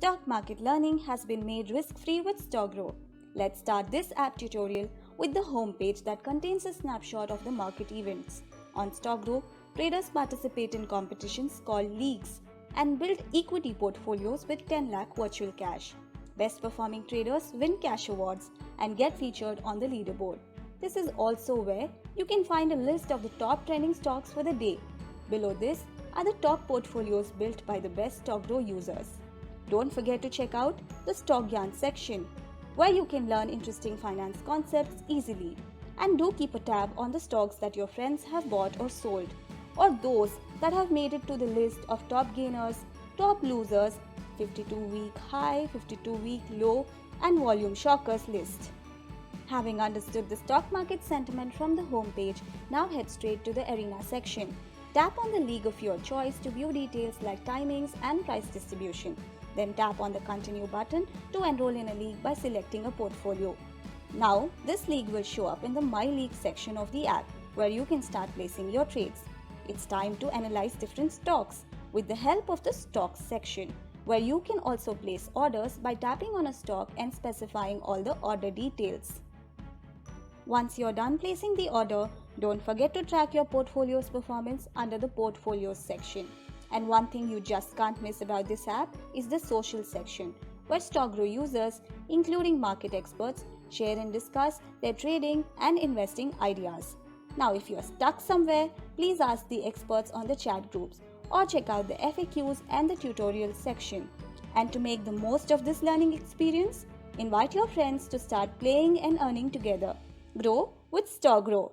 Stock market learning has been made risk-free with StockGrow. Let's start this app tutorial with the homepage that contains a snapshot of the market events. On StockGrow, traders participate in competitions called leagues and build equity portfolios with 10 lakh virtual cash. Best performing traders win cash awards and get featured on the leaderboard. This is also where you can find a list of the top trending stocks for the day. Below this are the top portfolios built by the best StockGrow users. Don't forget to check out the Stock Yarn section, where you can learn interesting finance concepts easily. And do keep a tab on the stocks that your friends have bought or sold, or those that have made it to the list of top gainers, top losers, 52-week high, 52-week low, and volume shockers list. Having understood the stock market sentiment from the homepage, now head straight to the arena section. Tap on the league of your choice to view details like timings and price distribution. Then tap on the Continue button to enroll in a league by selecting a portfolio. Now, this league will show up in the My League section of the app, where you can start placing your trades. It's time to analyze different stocks with the help of the Stocks section, where you can also place orders by tapping on a stock and specifying all the order details. Once you're done placing the order, don't forget to track your portfolio's performance under the Portfolios section. And one thing you just can't miss about this app is the social section, where StockGrow users, including market experts, share and discuss their trading and investing ideas. Now, if you're stuck somewhere, please ask the experts on the chat groups or check out the FAQs and the tutorials section. And to make the most of this learning experience, invite your friends to start playing and earning together. Grow with StockGrow.